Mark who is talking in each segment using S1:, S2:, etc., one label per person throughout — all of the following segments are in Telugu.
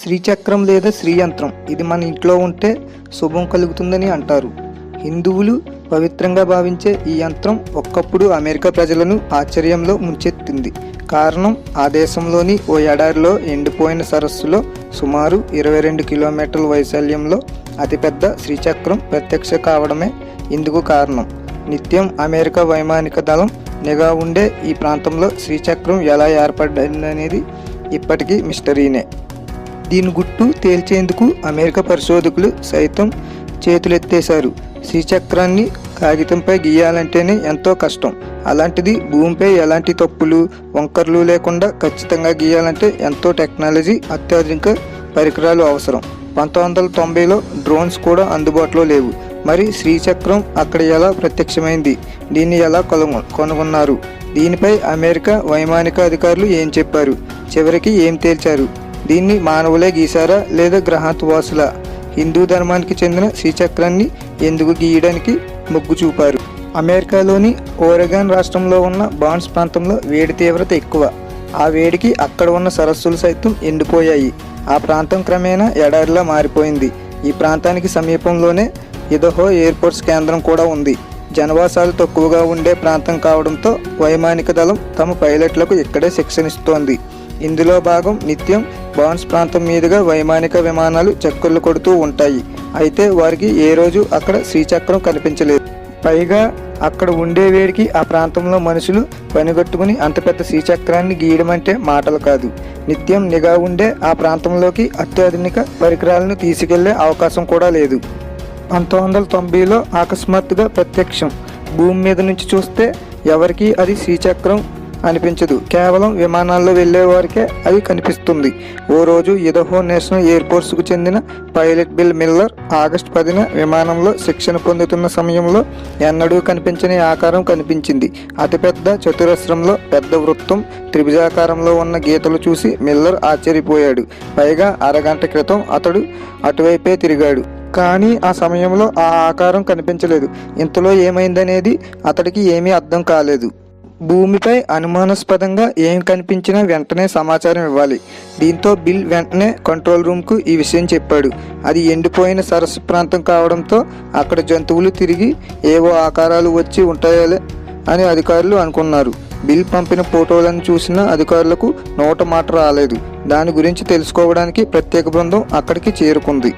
S1: శ్రీచక్రం లేదా శ్రీయంత్రం ఇది మన ఇంట్లో ఉంటే శుభం కలుగుతుందని అంటారు. హిందువులు పవిత్రంగా భావించే ఈ యంత్రం ఒక్కప్పుడు అమెరికా ప్రజలను ఆశ్చర్యంలో ముంచెత్తింది. కారణం, ఆ దేశంలోని ఓ ఎడారిలో ఎండిపోయిన సరస్సులో సుమారు 22 కిలోమీటర్ల వైశాల్యంలో అతిపెద్ద శ్రీచక్రం ప్రత్యక్ష కావడమే ఇందుకు కారణం. నిత్యం అమెరికా వైమానిక దళం నిఘా ఉండే ఈ ప్రాంతంలో శ్రీచక్రం ఎలా ఏర్పడిందనేది ఇప్పటికీ మిస్టరీనే. దీని గుట్టు తేల్చేందుకు అమెరికా పరిశోధకులు సైతం చేతులెత్తేశారు. శ్రీచక్రాన్ని కాగితంపై గీయాలంటేనే ఎంతో కష్టం. అలాంటిది భూమిపై ఎలాంటి తప్పులు వంకర్లు లేకుండా ఖచ్చితంగా గీయాలంటే ఎంతో టెక్నాలజీ, అత్యాధునిక పరికరాలు అవసరం. 1990లో డ్రోన్స్ కూడా అందుబాటులో లేవు. మరి శ్రీచక్రం అక్కడ ఎలా ప్రత్యక్షమైంది? దీన్ని ఎలా కనుగొన్నారు? దీనిపై అమెరికా వైమానిక అధికారులు ఏం చెప్పారు? చివరికి ఏం తేల్చారు? దీన్ని మానవులే గీశారా లేదా గ్రహాంతవాసులా? హిందూ ధర్మానికి చెందిన శ్రీచక్రాన్ని ఎందుకు గీయడానికి మొగ్గు చూపారు? అమెరికాలోని ఓరెగాన్ రాష్ట్రంలో ఉన్న బాన్స్ ప్రాంతంలో వేడి తీవ్రత ఎక్కువ. ఆ వేడికి అక్కడ ఉన్న సరస్సులు సైతం ఎండిపోయాయి. ఆ ప్రాంతం క్రమేణా ఎడారిలా మారిపోయింది. ఈ ప్రాంతానికి సమీపంలోనే ఇదహో ఎయిర్ఫోర్స్ కేంద్రం కూడా ఉంది. జనవాసాలు తక్కువగా ఉండే ప్రాంతం కావడంతో వైమానిక దళం తమ పైలట్లకు ఇక్కడే శిక్షణ ఇస్తోంది. ఇందులో భాగం నిత్యం బాన్స్ ప్రాంతం మీదుగా వైమానిక విమానాలు చక్కర్లు కొడుతూ ఉంటాయి. అయితే వారికి ఏ రోజు అక్కడ శ్రీచక్రం కనిపించలేదు. పైగా అక్కడ ఉండే వేడికి ఆ ప్రాంతంలో మనుషులు పనిగట్టుకుని అంత పెద్ద శ్రీచక్రాన్ని గీయడం అంటే మాటలు కాదు. నిత్యం నిఘా ఉండే ఆ ప్రాంతంలోకి అత్యాధునిక పరికరాలను తీసుకెళ్లే అవకాశం కూడా లేదు. 1990లో అకస్మాత్తుగా ప్రత్యక్షం. భూమి మీద నుంచి చూస్తే ఎవరికి అది శ్రీచక్రం అనిపించదు. కేవలం విమానాల్లో వెళ్లే వారికే అది కనిపిస్తుంది. ఓ రోజు ఇదహో నేషనల్ ఎయిర్ఫోర్స్కు చెందిన పైలట్ బిల్ మిల్లర్ ఆగస్టు 10న విమానంలో శిక్షణ పొందుతున్న సమయంలో ఎన్నడూ కనిపించని ఆకారం కనిపించింది. అతిపెద్ద చతురస్రంలో పెద్ద వృత్తం, త్రిభుజాకారంలో ఉన్న గీతలు చూసి మిల్లర్ ఆశ్చర్యపోయాడు. పైగా అరగంట క్రితం అతడు అటువైపే తిరిగాడు. కానీ ఆ సమయంలో ఆ ఆకారం కనిపించలేదు. ఇంతలో ఏమైందనేది అతడికి ఏమీ అర్థం కాలేదు. భూమిపై అనుమానాస్పదంగా ఏం కనిపించినా వెంటనే సమాచారం ఇవ్వాలి. దీంతో బిల్ వెంటనే కంట్రోల్ రూమ్కు ఈ విషయం చెప్పాడు. అది ఎండిపోయిన సరస్సు ప్రాంతం కావడంతో అక్కడ జంతువులు తిరిగి ఏవో ఆకారాలు వచ్చి ఉంటాయలే అని అధికారులు అనుకున్నారు. బిల్ పంపిన ఫోటోలను చూసిన అధికారులకు నోట మాట రాలేదు. దాని గురించి తెలుసుకోవడానికి ప్రత్యేక బృందం అక్కడికి చేరుకుంది.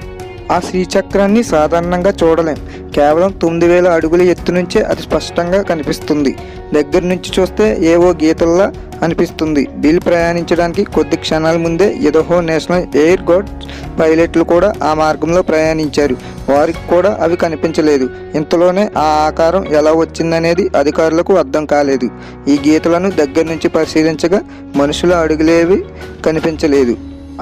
S1: ఆ శ్రీచక్రాన్ని సాధారణంగా చూడలేం. కేవలం 9000 అడుగుల ఎత్తు నుంచే అది స్పష్టంగా కనిపిస్తుంది. దగ్గర నుంచి చూస్తే ఏవో గీతల్లా అనిపిస్తుంది. బిల్ ప్రయాణించడానికి కొద్ది క్షణాల ముందే ఇదహో నేషనల్ ఎయిర్ గార్డ్ పైలట్లు కూడా ఆ మార్గంలో ప్రయాణించారు. వారికి కూడా అవి కనిపించలేదు. ఇంతలోనే ఆ ఆకారం ఎలా వచ్చిందనేది అధికారులకు అర్థం కాలేదు. ఈ గీతలను దగ్గర నుంచి పరిశీలించగా మనుషుల అడుగులేవి కనిపించలేదు.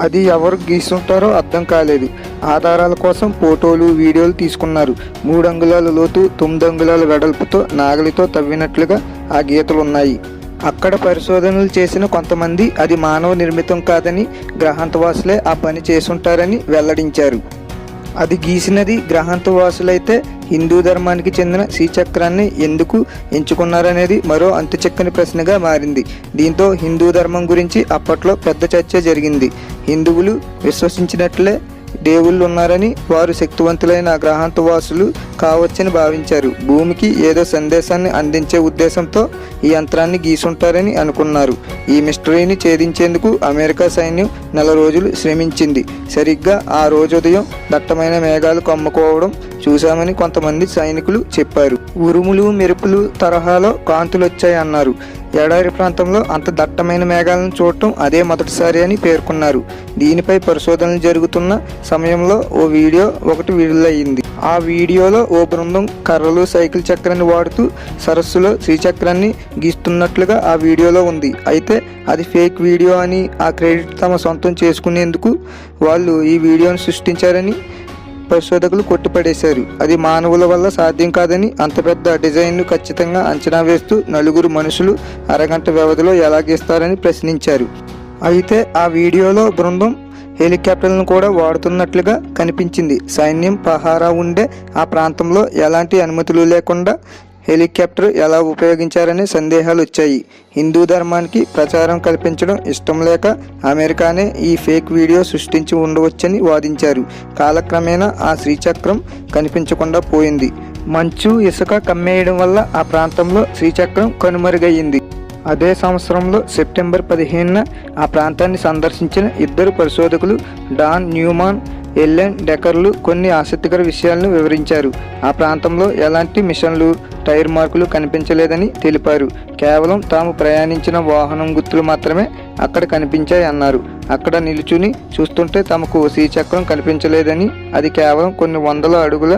S1: అది ఎవరు గీస్తుంటారో అర్థం కాలేదు. ఆధారాల కోసం ఫోటోలు, వీడియోలు తీసుకున్నారు. 3 అంగుళాల లోతు, 9 అంగుళాల వెడల్పుతో నాగలితో తవ్వినట్లుగా ఆ గీతలు ఉన్నాయి. అక్కడ పరిశోధనలు చేసిన కొంతమంది అది మానవ నిర్మితం కాదని, గ్రహాంతవాసులే ఆ పని చేసుంటారని వెల్లడించారు. అది గీసినది గ్రహాంతవాసులైతే హిందూ ధర్మానికి చెందిన శ్రీచక్రాన్ని ఎందుకు ఎంచుకున్నారనేది మరో అంతుచిక్కని ప్రశ్నగా మారింది. దీంతో హిందూ ధర్మం గురించి అప్పట్లో పెద్ద చర్చ జరిగింది. హిందువులు విశ్వసించినట్లే దేవుళ్ళు ఉన్నారని, వారు శక్తివంతులైన గ్రహాంతవాసులు కావచ్చని భావించారు. భూమికి ఏదో సందేశాన్ని అందించే ఉద్దేశంతో ఈ యంత్రాన్ని గీసుంటారని అనుకున్నారు. ఈ మిస్టరీని ఛేదించేందుకు అమెరికా సైన్యం 4 రోజులు శ్రమించింది. సరిగ్గా ఆ రోజు ఉదయం దట్టమైన మేఘాలు కమ్ముకోవడం చూశామని కొంతమంది సైనికులు చెప్పారు. ఉరుములు, మెరుపులు తరహాలో కాంతులు వచ్చాయన్నారు. ఎడారి ప్రాంతంలో అంత దట్టమైన మేఘాలను చూడటం అదే మొదటిసారి అని పేర్కొన్నారు. దీనిపై పరిశోధనలు జరుగుతున్న సమయంలో ఓ వీడియో ఒకటి విడుదలయ్యింది. ఆ వీడియోలో ఓ బృందం కర్రలు, సైకిల్ చక్రాన్ని వాడుతూ సరస్సులో శ్రీచక్రాన్ని గీస్తున్నట్లుగా ఆ వీడియోలో ఉంది. అయితే అది ఫేక్ వీడియో అని, ఆ క్రెడిట్ తమ సొంతం చేసుకునేందుకు వాళ్ళు ఈ వీడియోను సృష్టించారని పరిశోధకులు కొట్టిపడేశారు. అది మానవుల వల్ల సాధ్యం కాదని, అంత పెద్ద డిజైన్ను ఖచ్చితంగా అంచనా వేస్తూ 4 మనుషులు అరగంట వ్యవధిలో ఎలా గీస్తారని ప్రశ్నించారు. అయితే ఆ వీడియోలో బృందం హెలికాప్టర్లను కూడా వాడుతున్నట్లుగా కనిపించింది. సైన్యం పహారా ఉండే ఆ ప్రాంతంలో ఎలాంటి అనుమతులు లేకుండా హెలికాప్టర్ ఎలా ఉపయోగించారనే సందేహాలు వచ్చాయి. హిందూ ధర్మానికి ప్రచారం కల్పించడం ఇష్టం లేక అమెరికానే ఈ ఫేక్ వీడియో సృష్టించి ఉండవచ్చని వాదించారు. కాలక్రమేణా ఆ శ్రీచక్రం కనిపించకుండా పోయింది. మంచు ఇసుక కమ్మేయడం వల్ల ఆ ప్రాంతంలో శ్రీచక్రం కనుమరుగయ్యింది. అదే సంవత్సరంలో సెప్టెంబర్ 15న ఆ ప్రాంతాన్ని సందర్శించిన ఇద్దరు పరిశోధకులు డాన్ న్యూమాన్, ఎల్లెన్ డెకర్లు కొన్ని ఆసక్తికర విషయాలను వివరించారు. ఆ ప్రాంతంలో ఎలాంటి మిషన్లు, టైర్ మార్కులు కనిపించలేదని తెలిపారు. కేవలం తాము ప్రయాణించిన వాహనం గుర్తులు మాత్రమే అక్కడ కనిపించాయి అన్నారు. అక్కడ నిలుచుని చూస్తుంటే తమకు శ్రీచక్రం కనిపించలేదని, అది కేవలం కొన్ని వందల అడుగుల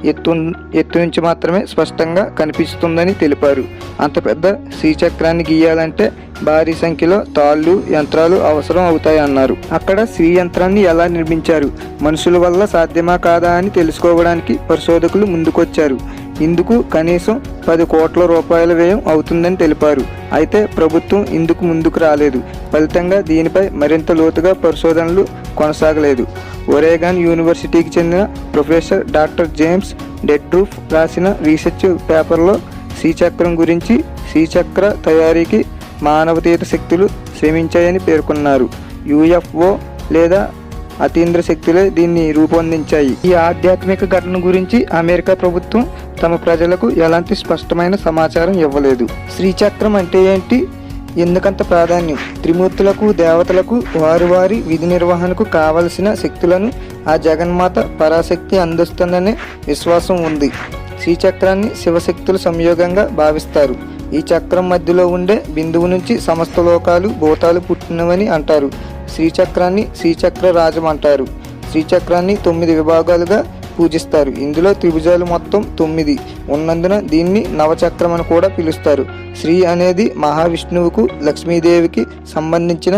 S1: ఎత్తు నుంచి మాత్రమే స్పష్టంగా కనిపిస్తుందని తెలిపారు. అంత పెద్ద శ్రీచక్రాన్ని గీయాలంటే భారీ సంఖ్యలో తాళ్ళు, యంత్రాలు అవసరం అవుతాయన్నారు. అక్కడ శ్రీ యంత్రాన్ని ఎలా నిర్మించారు, మనుషుల వల్ల సాధ్యమా కాదా అని తెలుసుకోవడానికి పరిశోధకులు ముందుకొచ్చారు. ఇందుకు కనీసం 10 కోట్ల రూపాయల వ్యయం అవుతుందని తెలిపారు. అయితే ప్రభుత్వం ఇందుకు ముందుకు రాలేదు. ఫలితంగా దీనిపై మరింత లోతుగా పరిశోధనలు కొనసాగలేదు. ఒరేగాన్ యూనివర్సిటీకి చెందిన ప్రొఫెసర్ డాక్టర్ జేమ్స్ డెడ్రూఫ్ రాసిన రీసెర్చ్ పేపర్లో శ్రీచక్రం గురించి శ్రీచక్ర తయారీకి మానవతీత శక్తులు శ్రమించాయని పేర్కొన్నారు. యుఎఫ్ఓ లేదా అతీంద్ర శక్తులే దీన్ని రూపొందించాయి. ఈ ఆధ్యాత్మిక ఘటన గురించి అమెరికా ప్రభుత్వం తమ ప్రజలకు ఎలాంటి స్పష్టమైన సమాచారం ఇవ్వలేదు. శ్రీచక్రం అంటే ఏంటి, ఎందుకంత ప్రాధాన్యం? త్రిమూర్తులకు, దేవతలకు వారి వారి విధి నిర్వహణకు కావలసిన శక్తులను ఆ జగన్మాత పరాశక్తి అందిస్తుందనే విశ్వాసం ఉంది. శ్రీచక్రాన్ని శివశక్తుల సంయోగంగా భావిస్తారు. ఈ చక్రం మధ్యలో ఉండే బిందువు నుంచి సమస్త లోకాలు, భూతాలు పుట్టినవని అంటారు. శ్రీచక్రాన్ని శ్రీచక్ర రాజం అంటారు. శ్రీచక్రాన్ని 9 విభాగాలుగా పూజిస్తారు. ఇందులో త్రిభుజాలు మొత్తం 9 ఉన్నందున దీన్ని నవచక్రం అని కూడా పిలుస్తారు. శ్రీ అనేది మహావిష్ణువుకు, లక్ష్మీదేవికి సంబంధించిన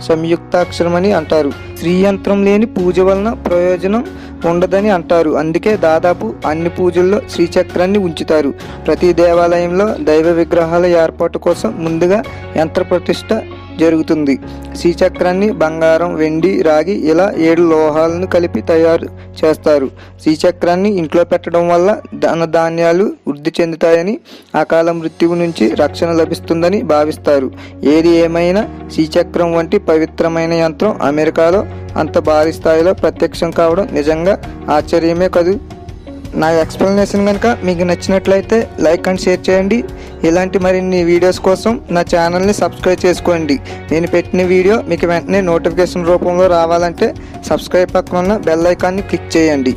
S1: సంయుక్తాక్షరమని అంటారు. శ్రీ యంత్రం లేని పూజ వలన ప్రయోజనం ఉండదని అంటారు. అందుకే దాదాపు అన్ని పూజల్లో శ్రీచక్రాన్ని ఉంచుతారు. ప్రతి దేవాలయంలో దైవ విగ్రహాల ఏర్పాటు కోసం ముందుగా యంత్ర ప్రతిష్ఠ జరుగుతుంది. శ్రీచక్రాన్ని బంగారం, వెండి, రాగి ఇలా 7 లోహాలను కలిపి తయారు చేస్తారు. శ్రీచక్రాన్ని ఇంట్లో పెట్టడం వల్ల ధనధాన్యాలు వృద్ధి చెందుతాయని, అకాల మృత్యువు నుంచి రక్షణ లభిస్తుందని భావిస్తారు. ఏది ఏమైనా శ్రీచక్రం వంటి పవిత్రమైన యంత్రం అమెరికాలో అంత భారీ స్థాయిలో ప్రత్యక్షం కావడం నిజంగా ఆశ్చర్యమే కదూ. నా ఎక్స్ప్లెనేషన్ కనుక మీకు నచ్చినట్లయితే లైక్ అండ్ షేర్ చేయండి. ఇలాంటి మరిన్ని వీడియోస్ కోసం నా ఛానల్ని సబ్స్క్రైబ్ చేసుకోండి. నేను పెట్టిన వీడియో మీకు వెంటనే నోటిఫికేషన్ రూపంలో రావాలంటే సబ్స్క్రైబ్ పక్కన ఉన్న బెల్ ఐకాన్ని క్లిక్ చేయండి.